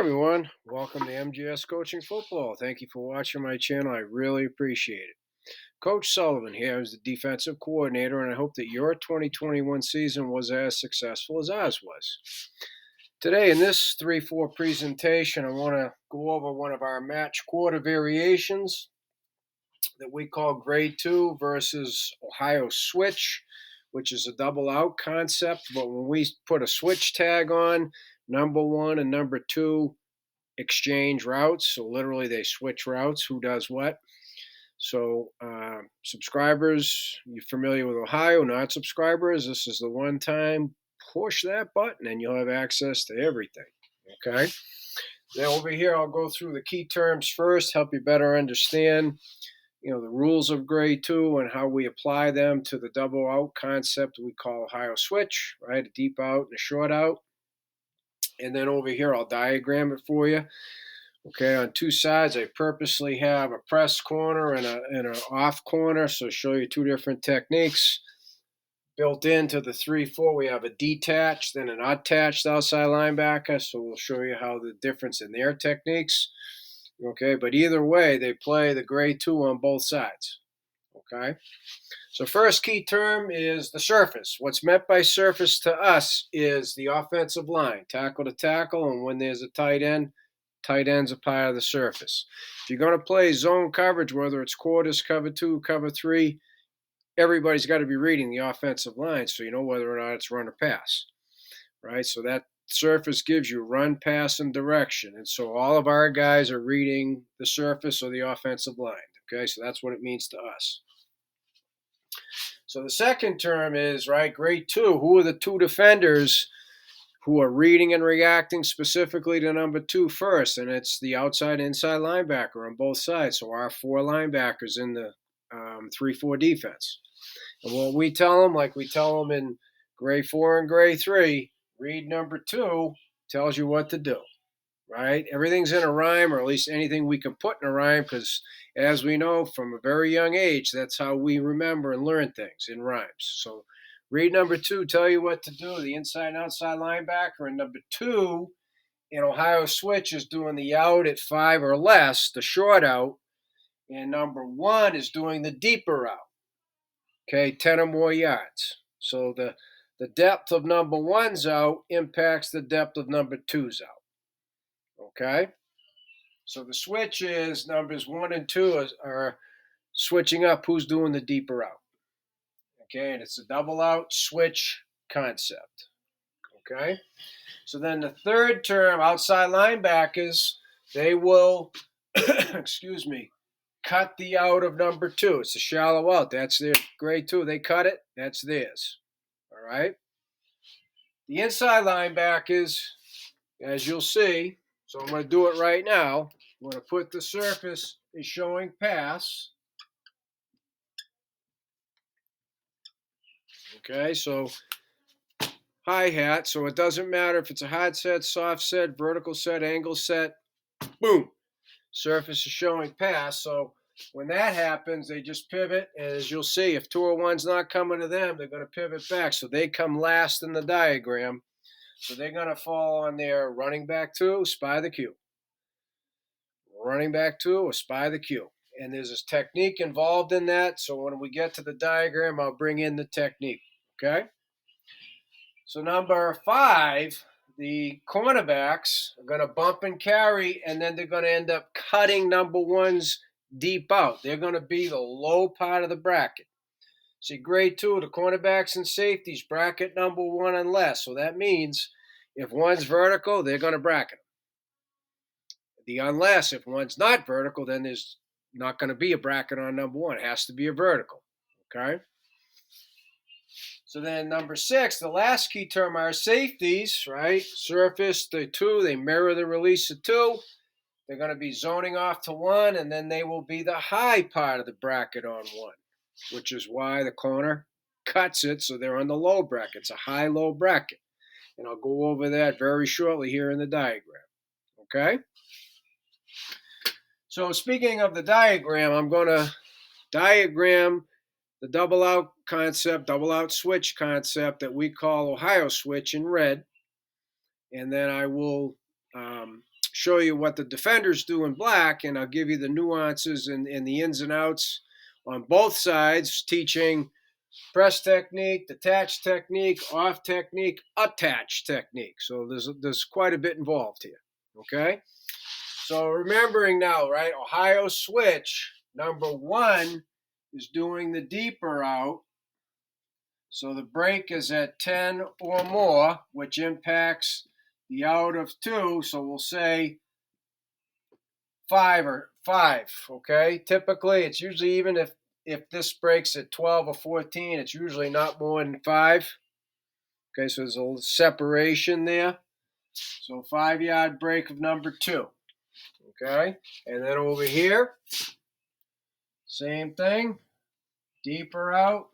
Everyone, welcome to MGS Coaching Football. Thank you for watching my channel. I really appreciate it. Coach Sullivan here is the defensive coordinator, and I hope that your 2021 season was as successful as ours was. Today, in this 3-4 presentation, I want to go over one of our match quarter variations that we call grade 2 versus Ohio switch, which is a double out concept. But when we put a switch tag on, number 1 and number 2 exchange routes. So literally they switch routes, who does what. So subscribers, you're familiar with Ohio, not subscribers, this is the one time, push that button and you'll have access to everything. Okay. Then over here, I'll go through the key terms first, help you better understand, the rules of grade 2 and how we apply them to the double out concept we call Ohio switch, right? A deep out and a short out. And then over here, I'll diagram it for you. Okay, on two sides, I purposely have a press corner and an off corner, so show you two different techniques. Built into the 3-4, we have a detached and an attached outside linebacker, so we'll show you how the difference in their techniques. Okay, but either way, they play the grade 2 on both sides. Okay, so first key term is the surface. What's meant by surface to us is the offensive line, tackle to tackle, and when there's a tight end, tight ends are part of the surface. If you're going to play zone coverage, whether it's quarters, cover 2, cover 3, everybody's got to be reading the offensive line so you know whether or not it's run or pass, right? So that surface gives you run, pass, and direction. And so all of our guys are reading the surface or the offensive line, okay? So that's what it means to us. So the second term is, right, grade 2, who are the two defenders who are reading and reacting specifically to number 2 first, and it's the outside inside linebacker on both sides. So our 4 linebackers in the 3-4 defense. And what we tell them, like we tell them in grade 4 and grade 3, read number 2 tells you what to do, right? Everything's in a rhyme, or at least anything we can put in a rhyme, because as we know from a very young age, that's how we remember and learn things, in rhymes. So read number 2 tell you what to do, the inside and outside linebacker, and number 2 in Ohio switch is doing the out at 5 or less, the short out, and number 1 is doing the deeper out, okay, 10 or more yards. So the depth of number 1's out impacts the depth of number 2's out, okay? So the switch is numbers 1 and 2 are switching up who's doing the deeper out, okay? And it's a double out switch concept, okay? So then the third term, outside linebackers, they will, excuse me, cut the out of number 2. It's a shallow out. That's their grade 2. They cut it. That's theirs. All right. The inside linebackers, as you'll see, so I'm going to do it right now. I'm going to put the surface is showing pass. Okay, so hi-hat. So it doesn't matter if it's a hard set, soft set, vertical set, angle set. Boom. Surface is showing pass. So when that happens, they just pivot. And as you'll see, if 201's not coming to them, they're going to pivot back. So they come last in the diagram. So they're going to fall on their running back 2, spy the Q. Running back 2 or spy the Q. And there's this technique involved in that. So when we get to the diagram, I'll bring in the technique. Okay? So number 5, the cornerbacks are going to bump and carry, and then they're going to end up cutting number 1's deep out. They're going to be the low part of the bracket. See, grade 2, the cornerbacks and safeties bracket number 1 and less. So that means if one's vertical, they're going to bracket them. The unless, if one's not vertical, then there's not going to be a bracket on number 1. It has to be a vertical. Okay? So then number 6, the last key term are safeties, right? Surface, the 2, they mirror the release of 2. They're going to be zoning off to 1, and then they will be the high part of the bracket on 1, which is why the corner cuts it, so they're on the low bracket. It's a high-low bracket. And I'll go over that very shortly here in the diagram, okay? So speaking of the diagram, I'm going to diagram the double out concept, double out switch concept that we call Ohio switch in red. And then I will show you what the defenders do in black, and I'll give you the nuances and the ins and outs on both sides, teaching press technique, detach technique, off technique, attach technique. So there's quite a bit involved here. Okay. So remembering now, right? Ohio switch number 1 is doing the deeper out. So the break is at 10 or more, which impacts the out of 2. So we'll say 5 or 5. Okay. Typically, it's usually, even if this breaks at 12 or 14, it's usually not more than 5. Okay, so there's a little separation there. So 5-yard break of number 2. Okay, and then over here, same thing. Deeper out,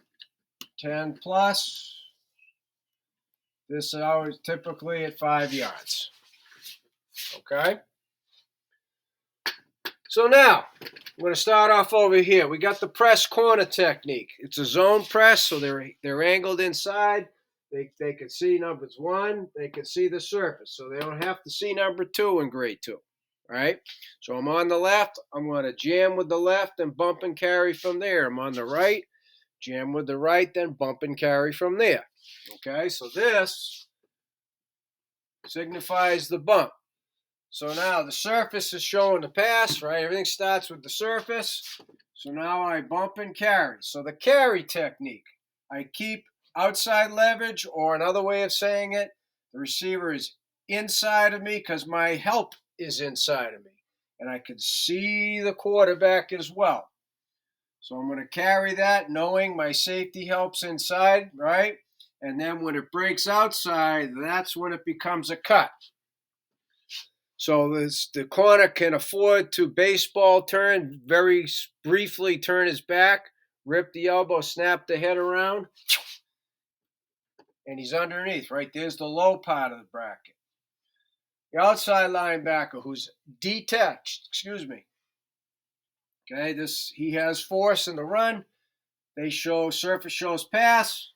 10 plus. This out is typically at 5 yards. Okay. So now, I'm going to start off over here. We got the press corner technique. It's a zone press, so they're angled inside. They can see numbers 1. They can see the surface, so they don't have to see number 2 in grade 2. All right. So I'm on the left. I'm going to jam with the left and bump and carry from there. I'm on the right. Jam with the right, then bump and carry from there. Okay. So this signifies the bump. So now the surface is showing the pass, right? Everything starts with the surface. So now I bump and carry. So the carry technique, I keep outside leverage, or another way of saying it, the receiver is inside of me because my help is inside of me. And I can see the quarterback as well. So I'm going to carry that knowing my safety help's inside, right? And then when it breaks outside, that's when it becomes a cut. So the corner can afford to baseball turn, very briefly turn his back, rip the elbow, snap the head around, and he's underneath, right? There's the low part of the bracket. The outside linebacker who's detached, Okay, he has force in the run. They show surface shows pass.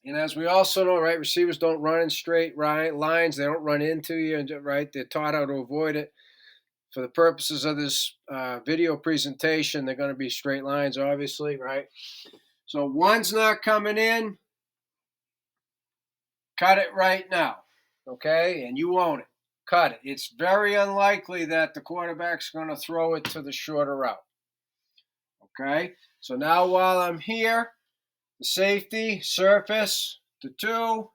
And as we also know, right, receivers don't run in straight lines. They don't run into you, right? They're taught how to avoid it. For the purposes of this video presentation, they're going to be straight lines, obviously, right? So 1's not coming in. Cut it right now, okay? And you own it. Cut it. It's very unlikely that the quarterback's going to throw it to the shorter route, okay? So now while I'm here, the safety, surface to 2,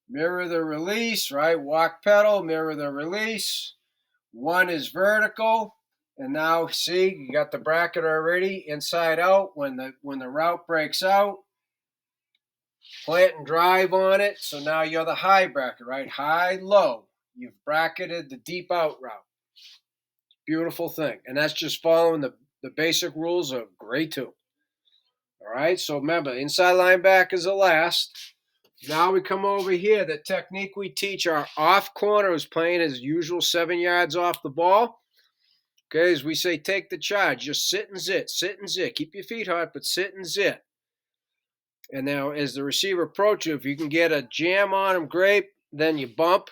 mirror the release, right? Walk pedal, mirror the release. 1 is vertical, and now see, you got the bracket already inside out. When the route breaks out, plant and drive on it. So now you're the high bracket, right? High, low. You've bracketed the deep out route. Beautiful thing. And that's just following the basic rules of grade 2. All right, so remember, inside linebackers are last. Now we come over here. The technique we teach our off corner is playing as usual 7 yards off the ball. Okay, as we say, take the charge. Just sit and zit, sit and zit. Keep your feet hot, but sit and zit. And now as the receiver approaches, if you can get a jam on him, great. Then you bump.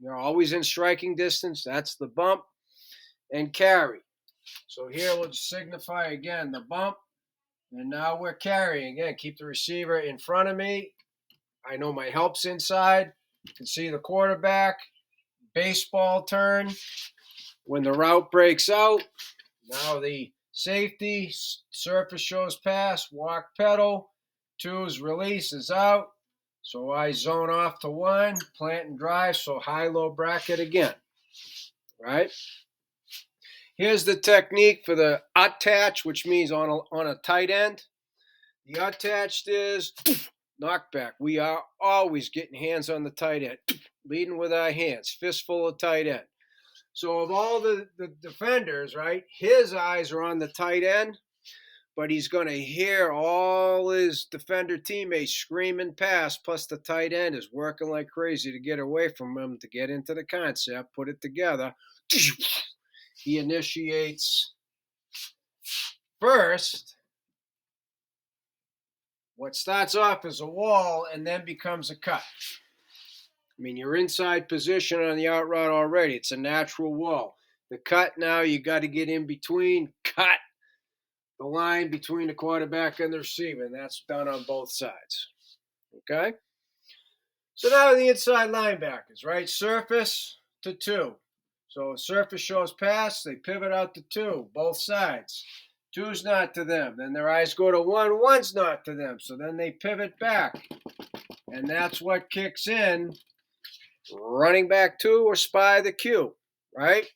You're always in striking distance. That's the bump. And carry. So here we'll just signify again the bump. And now we're carrying. Again, keep the receiver in front of me. I know my help's inside. You can see the quarterback. Baseball turn. When the route breaks out, now the safety, surface shows pass, walk pedal. 2's release is out. So I zone off to 1, plant and drive. So high-low bracket again, right? Here's the technique for the attach, which means on a tight end. The attached is knockback. We are always getting hands on the tight end, leading with our hands, fistful of tight end. So of all the defenders, right, his eyes are on the tight end, but he's going to hear all his defender teammates screaming pass, plus the tight end is working like crazy to get away from him, to get into the concept, put it together. He initiates first what starts off as a wall and then becomes a cut. I mean, you're inside position on the out route already. It's a natural wall. The cut now, you got to get in between, cut the line between the quarterback and the receiver, and that's done on both sides. Okay? So now the inside linebackers, right? Surface to two. So surface shows pass, they pivot out to two, both sides. Two's not to them. Then their eyes go to one, one's not to them. So then they pivot back. And that's what kicks in running back two or spy the Q, right?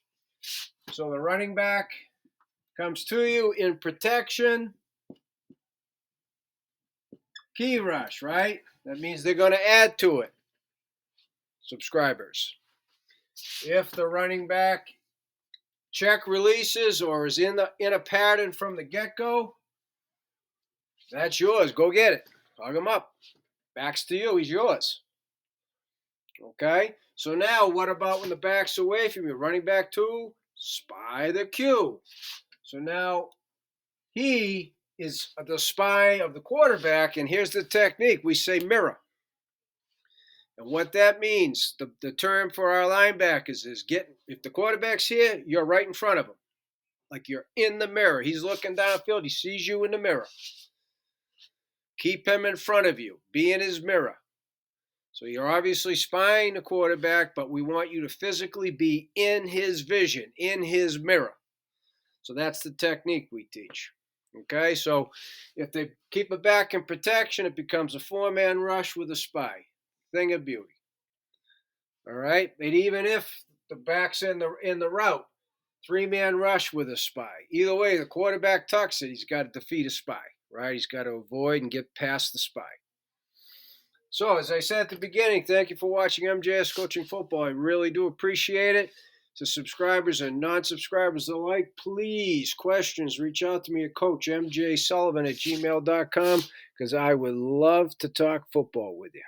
So the running back comes to you in protection. Key rush, right? That means they're going to add to it. Subscribers. If the running back check releases or is in a pattern from the get-go, that's yours. Go get it. Hug him up. Back's to you. He's yours. Okay? So now what about when the back's away from you? Running back two, spy the Q. So now he is the spy of the quarterback, and here's the technique. We say mirror. And what that means, the term for our linebackers is if the quarterback's here, you're right in front of him. Like you're in the mirror. He's looking downfield. He sees you in the mirror. Keep him in front of you. Be in his mirror. So you're obviously spying the quarterback, but we want you to physically be in his vision, in his mirror. So that's the technique we teach. Okay, so if they keep it back in protection, it becomes a four-man rush with a spy. Thing of beauty. All right, and even if the back's in the route, three-man rush with a spy. Either way, the quarterback tucks it. He's got to defeat a spy, right? He's got to avoid and get past the spy. So, as I said at the beginning, thank you for watching MJS Coaching Football. I really do appreciate it. To subscribers and non-subscribers alike, please, questions, reach out to me at CoachMJSullivan@gmail.com because I would love to talk football with you.